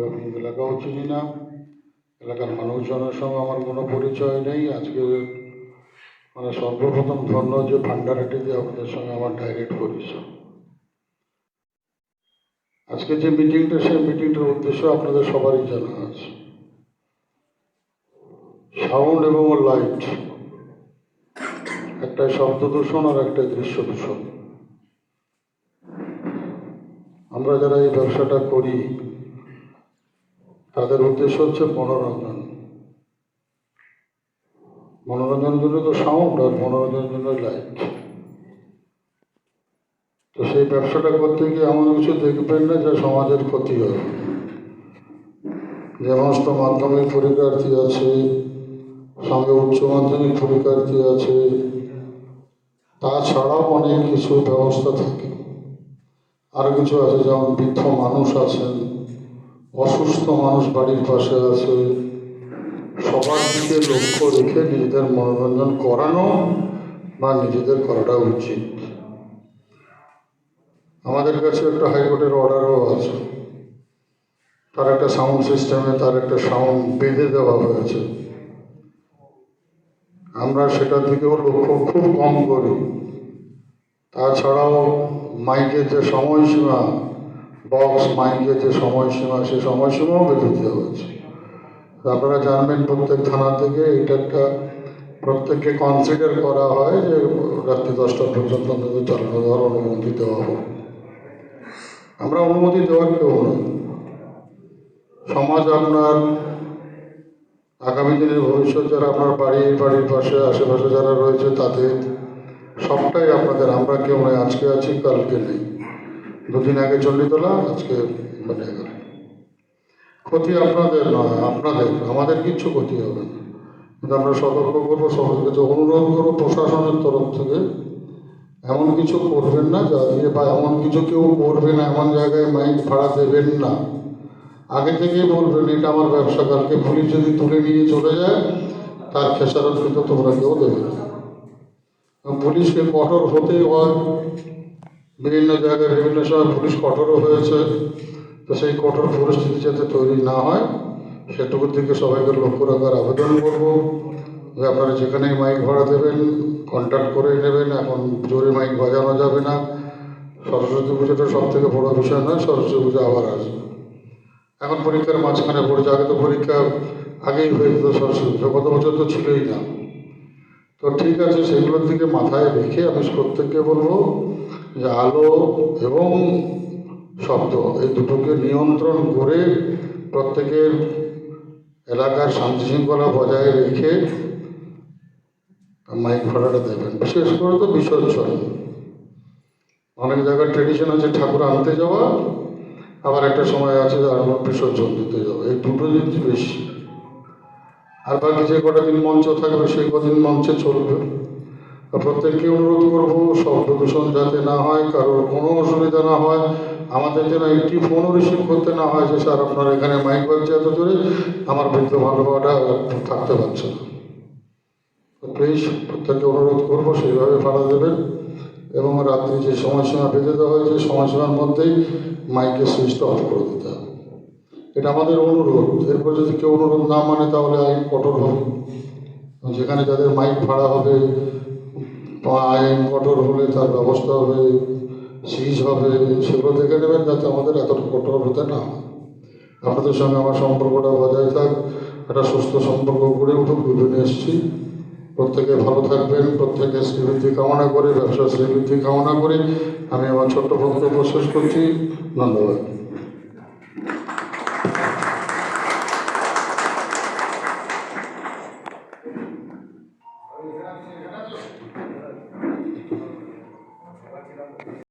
আমি এলাকাও চিনি না, এলাকার মানুষজনের সঙ্গে আমার কোনো পরিচয় নেই। আজকে মানে সর্বপ্রথম ধন্য যে ভান্ডারাটি দিয়ে আপনাদের সঙ্গে আমার ডাইরেক্ট পরিচয়। আজকে যে মিটিংটা, সেই মিটিংটার উদ্দেশ্য আপনাদের সবারই জানা আছে। সাউন্ড এবং লাইট, একটাই শব্দ দূষণ আর একটাই দৃশ্য দূষণ। আমরা যারা এই ব্যবসাটা করি তাদের উদ্দেশ্য হচ্ছে মনোরঞ্জন। মনোরঞ্জনের জন্য তো সাউন্ড, আর মনোরঞ্জনের জন্য লাইট। তো সেই ব্যবসাটা করতে গিয়ে এমন কিছু দেখবেন না যা সমাজের ক্ষতি হবে। যে সমস্ত মাধ্যমিক পরীক্ষার্থী আছে, সঙ্গে উচ্চ মাধ্যমিক পরীক্ষার্থী আছে, তাছাড়াও অনেক কিছু ব্যবস্থা থাকে। আরও কিছু আছে, যেমন বৃদ্ধ মানুষ আছেন, অসুস্থ মানুষ বাড়ির পাশে আছে। সবার দিকে লক্ষ্য রেখে নিজেদের মনোরঞ্জন করানো বা নিজেদের করাটা উচিত। আমাদের কাছে একটা হাইকোর্টের অর্ডারও আছে, তার একটা সাউন্ড সিস্টেমে তার একটা সাউন্ড বেঁধে দেওয়া হয়েছে। আমরা সেটার দিকেও লক্ষ্য খুব কম করি। তাছাড়াও মাইকের যে সময়সীমা, বক্স মাইকের যে সময়সীমা, সেই সময়সীমাও বেঁধে দেওয়া হয়েছে। আপনারা জানবেন প্রত্যেক থানা থেকে এটা একটা প্রত্যেককে কনসিডার করা হয় যে রাত্রি 10টা পর্যন্ত অন্তত চালানো দেওয়ার অনুমতি দেওয়া হোক। আমরা অনুমতি দেওয়ার কেউ নয়। সমাজ আপনার আগামী দিনের ভবিষ্যৎ যারা আপনার বাড়ির পাশে আশেপাশে যারা রয়েছে তাদের সবটাই আপনাদের। আমরা কেউ নয়, আজকে আছি কালকে নেই। দুদিন আগে চণ্ডীতলা, আজকে বেড়ে গেল। ক্ষতি আপনাদের নয়, আপনাদের, আমাদের কিচ্ছু ক্ষতি হবে না। কিন্তু আমরা সতর্ক করবো, সবার কাছে অনুরোধ করবো প্রশাসনের তরফ থেকে এমন কিছু করবেন না যা দিয়ে, বা এমন কিছু কেউ করবে না, এমন জায়গায় মাইক ভাড়া দেবেন না। আগে থেকেই বলবেন এটা আমার ব্যবসা, কালকে পুলিশ যদি তুলে নিয়ে চলে যায় তার খেসারত কিন্তু তোমরা কেউ দেবে না। পুলিশকে কঠোর হতেই হয়। বিভিন্ন জায়গায় বিভিন্ন সময় পুলিশ কঠোরও হয়েছে। তো সেই কঠোর পরিস্থিতি যাতে তৈরি না হয় সেটুকুর দিকে সবাইকে লক্ষ্য রাখার আবেদন করব। যে আপনারা যেখানেই মাইক ভাড়া দেবেন কন্ট্যাক্ট করে নেবেন। এখন জোরে মাইক বাজানো যাবে না। সরস্বতী পুজোটা সব থেকে বড় বিষয় নয়, সরস্বতী পুজো আবার আসবে। এখন পরীক্ষার মাঝখানে পড়েছে, আগে তো পরীক্ষা আগেই হয়ে যেত। সরস্বতী পুজো গত বছর তো ছিলই না। তো ঠিক আছে, সেগুলোর দিকে মাথায় রেখে আমি প্রত্যেককে বলবো যে আলো এবং শব্দ এই দুটোকে নিয়ন্ত্রণ করে প্রত্যেকের এলাকার শান্তিশৃঙ্খলা বজায় রেখে মাইক ভাড়াটা দেবেন। বিশেষ করে তো বিসর্জন, অনেক জায়গায় ট্রেডিশন আছে ঠাকুর আনতে যাওয়া, আবার একটা সময় আছে আর বিসর্জন দিতে যাওয়া। এই দুটো জিনিস বেশি। আর বাকি যে কটা দিন মঞ্চ থাকবে সেই কদিন মঞ্চে চলবে। প্রত্যেককে অনুরোধ করবো শব্দ দূষণ যাতে না হয়, কারোর কোনো অসুবিধা না হয়। আমাদের যেন একটি ফোনও রিসিভ করতে না হয় যে স্যার আপনার এখানে মাইক বাজছে এত জোরে, আমার বৃদ্ধ বান্ধবটা থাকতে পারছে না। প্লিজ প্রত্যেককে অনুরোধ করবো সেইভাবে ভাড়া দেবেন। এবং রাত্রি যে সময়সীমা বেঁধে দেওয়া হয়েছে সময়সীমার মধ্যেই মাইকের সুইচটা অফ করে দিতে হবে। এটা আমাদের অনুরোধ। এরপর যদি কেউ অনুরোধ না মানে তাহলে আইন কঠোর হবে। যেখানে যাদের মাইক ভাড়া হবে আইন কঠোর হলে তার ব্যবস্থা হবে, সিজ হবে, সেগুলো দেখে নেবেন যাতে আমাদের এত কঠোর হতে না হয়। আপনাদের সঙ্গে আমার সম্পর্কটা বজায় থাক, একটা সুস্থ সম্পর্ক গড়ে উঠুক, দুজনে এসেছি। প্রত্যেকে ভালো থাকবেন, প্রত্যেকের শ্রীবৃদ্ধি কামনা করে, ব্যবসার শ্রীবৃদ্ধি কামনা করে আমি আমার ছোট্ট বক্তব্য শেষ করছি। ধন্যবাদ।